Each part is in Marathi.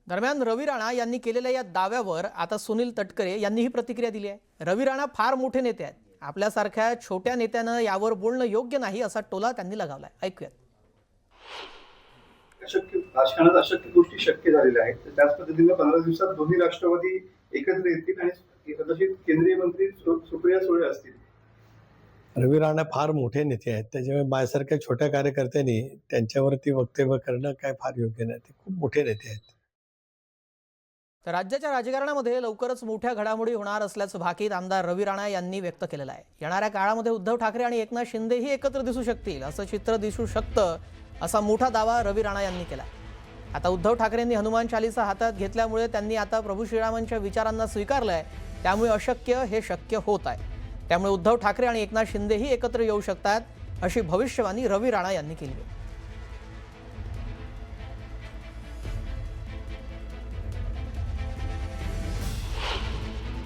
दरम्यान रवी राणा यांनी केलेल्या या दाव्यावर आता सुनील तटकरे यांनीही प्रतिक्रिया दिली आहे। रवी राणा फार मोठे नेते आहेत, आपल्यासारख्या छोट्या नेत्यानं यावर बोलणं योग्य नाही असा टोला त्यांनी लगावलाय। ऐकूयात। अशक्य राजकारणात अशक्य गोष्टी शक्य झालेल्या आहेत। त्याच पद्धतीने 15 दिवसात दोन्ही राष्ट्रवादी एकत्र येतील आणि कदाचित केंद्रीय मंत्री सुप्रिया सुळे असतील। रवी राणा फार मोठे नेते आहेत, त्याच्यामुळे माझ्यासारख्या छोट्या कार्यकर्त्यांनी त्यांच्यावरती वक्तव्य करणं काय फार योग्य नाही। ते खूप मोठे नेते आहेत। तर राज्याच्या राजकारणामध्ये लवकरच मोठ्या घडामोडी होणार असल्याचं भाकीत आमदार रवी राणा यांनी व्यक्त केलेलं आहे। येणाऱ्या काळामध्ये उद्धव ठाकरे आणि एकनाथ शिंदेही एकत्र दिसू शकतील असं चित्र दिसू शकतं, असा मोठा दावा रवी राणा यांनी केला। आता उद्धव ठाकरेंनी हनुमान चालीसा हातात घेतल्यामुळे त्यांनी आता प्रभू श्रीरामांच्या विचारांना स्वीकारलंय, त्यामुळे अशक्य हे शक्य होत आहे। त्यामुळे उद्धव ठाकरे आणि एकनाथ शिंदेही एकत्र येऊ शकतात, अशी भविष्यवाणी रवी राणा यांनी केली आहे।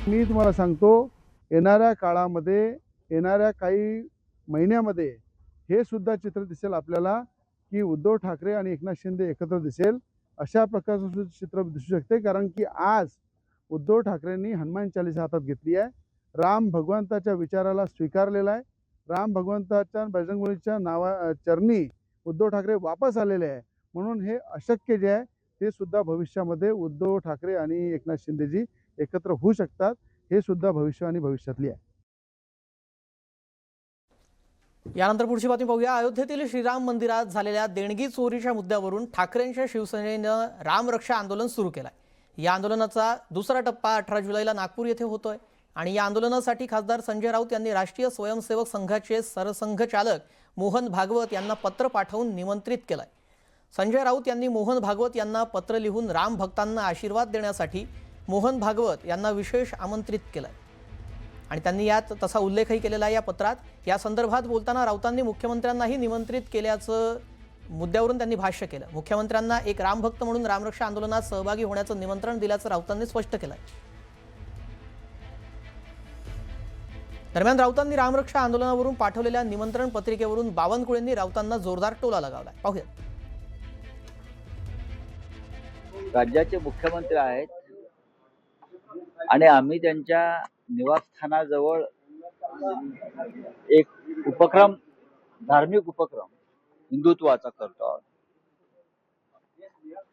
मी तुम्हाला सांगतो, येणाऱ्या काळामध्ये येणाऱ्या काही महिन्यामध्ये हे सुद्धा चित्र दिसेल आपल्याला की उद्धव ठाकरे आणि एकनाथ शिंदे एकत्र दिसेल, अशा प्रकारचं चित्र दिसू शकते। कारण की आज उद्धव ठाकरेंनी हनुमान चालीसा हातात घेतली आहे, राम भगवंताच्या विचाराला स्वीकारलेला आहे, राम भगवंताच्या बजरंगबलीच्या चरणी उद्धव ठाकरे वापस आलेले आहे। म्हणून हे अशक्य जे आहे ते सुद्धा भविष्यामध्ये उद्धव ठाकरे आणि एकनाथ शिंदेजी एकत्र होऊ शकतात, हे सुद्धा भविष्यवाणी भविष्यातली आहे। यानंतर पुढची बातमी पाहूया। अयोध्येतील श्रीराम मंदिरात झालेल्या देणगी चोरीच्या मुद्द्यावरून ठाकरेंच्या शिवसेनेनं रामरक्षा आंदोलन सुरू केलंय। या आंदोलनाचा दुसरा टप्पा 18 जुलैला नागपूर येथे होतोय आणि या आंदोलनासाठी खासदार संजय राऊत यांनी राष्ट्रीय स्वयंसेवक संघाचे सरसंघचालक मोहन भागवत यांना पत्र पाठवून निमंत्रित केलंय। संजय राऊत यांनी मोहन भागवत यांना पत्र लिहून राम भक्तांना आशीर्वाद देण्यासाठी मोहन भागवत यांना विशेष आमंत्रित केलंय आणि त्यांनी यात तसा उल्लेखही केलेला आहे। या पत्रात या संदर्भात बोलताना राऊतांनी मुख्यमंत्र्यांनाही निमंत्रित केल्याचं मुद्द्यावरून त्यांनी भाष्य केलं। मुख्यमंत्र्यांना एक रामभक्त म्हणून रामरक्षा आंदोलनात सहभागी होण्याचं निमंत्रण दिल्याचं राऊतांनी स्पष्ट केलंय। दरम्यान राऊतांनी रामरक्षा आंदोलनावरून पाठवलेल्या निमंत्रण पत्रिकेवरून बावनकुळेंनी राऊतांना जोरदार टोला लगावलाय। पाहूयात। राज्याचे मुख्यमंत्री आहेत आणि आम्ही त्यांच्या निवासस्थानाजवळ एक उपक्रम, धार्मिक उपक्रम हिंदुत्वाचा करतो आहोत।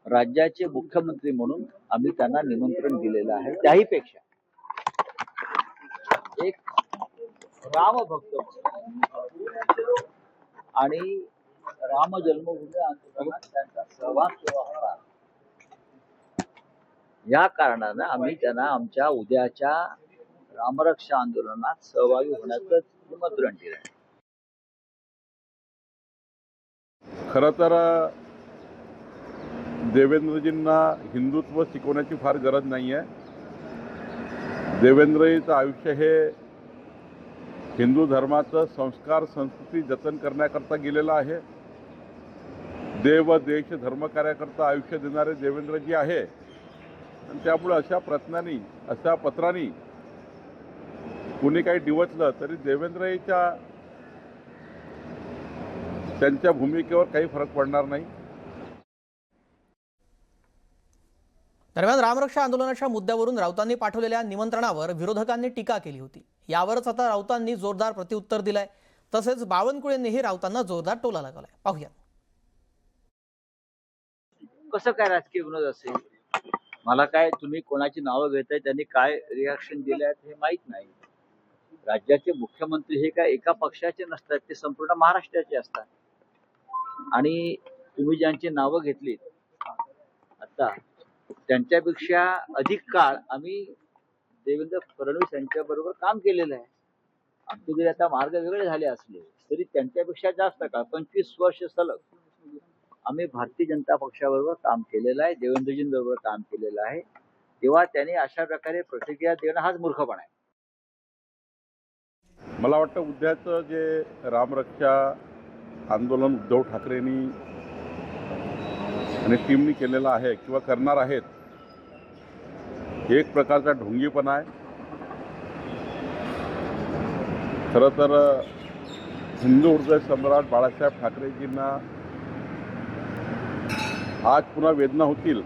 राज्याचे मुख्यमंत्री म्हणून आम्ही त्यांना निमंत्रण दिलेलं आहे। त्याही पेक्षा एक रामभक्त आणि राम जन्मभूमी आंदोलनात त्यांचा सहभाग केला होता, या कारणानं आम्ही त्यांना आमच्या उद्याच्या रामरक्षा आंदोलनात सहभागी होण्याचं निमंत्रण दिलं। खरं तर देवेंद्रजींना हिंदुत्व शिकवण्याची फार गरज नाही आहे। देवेंद्रजीचं आयुष्य हे हिंदू धर्माचं संस्कार संस्कृती जतन करण्याकरता गेलेलं आहे। देव देश धर्म कार्याकरता आयुष्य देणारे देवेंद्रजी आहे आणि त्यामुळे अशा प्रयत्नांनी, अशा पत्रांनी कुणी काही डिवचलं तरी देवेंद्रजीच्या त्यांच्या भूमिकेवर काही फरक पडणार नाही। दरम्यान रामरक्षा आंदोलनाच्या मुद्द्यावरून राऊतांनी पाठवलेल्या निमंत्रणावर विरोधकांनी टीका केली होती। यावरच आता राऊतांनी जोरदार प्रत्युत्तर दिलंय। तसेच बावनकुळेंनीही राऊतांना जोरदार टोला लगावलाय। पाहूया। कसं काय राजकीय विनोद असेल, मला काय तुम्ही कोणाची नावं घेताय, त्यांनी काय रिॲक्शन दिले आहेत हे माहीत नाही। राज्याचे मुख्यमंत्री हे काय एका पक्षाचे नसतात, ते संपूर्ण महाराष्ट्राचे असतात आणि तुम्ही ज्यांची नावं घेतलीत आता, त्यांच्यापेक्षा अधिक काळ आम्ही देवेंद्र फडणवीस यांच्याबरोबर काम केलेलं आहे। आमचे जरी आता मार्ग वेगळे झाले असले तरी त्यांच्यापेक्षा जास्त काळ 25 वर्ष सलग आम्ही भारतीय जनता पक्षाबरोबर काम केलेलं आहे, देवेंद्रजींबरोबर काम केलेलं आहे। तेव्हा त्यांनी अशा प्रकारे प्रतिक्रिया देणं हाच मूर्खपणा आहे। मला वाटतं उद्याचं जे रामरक्षा आंदोलन उद्धव ठाकरेंनी आणि टीमनी केलेलं आहे किंवा करणार आहेत, एक प्रकारचा ढोंगीपणा आहे। खरं तर हिंदू हृदय सम्राट बाळासाहेब ठाकरेजींना आज पुन्हा वेदना होतील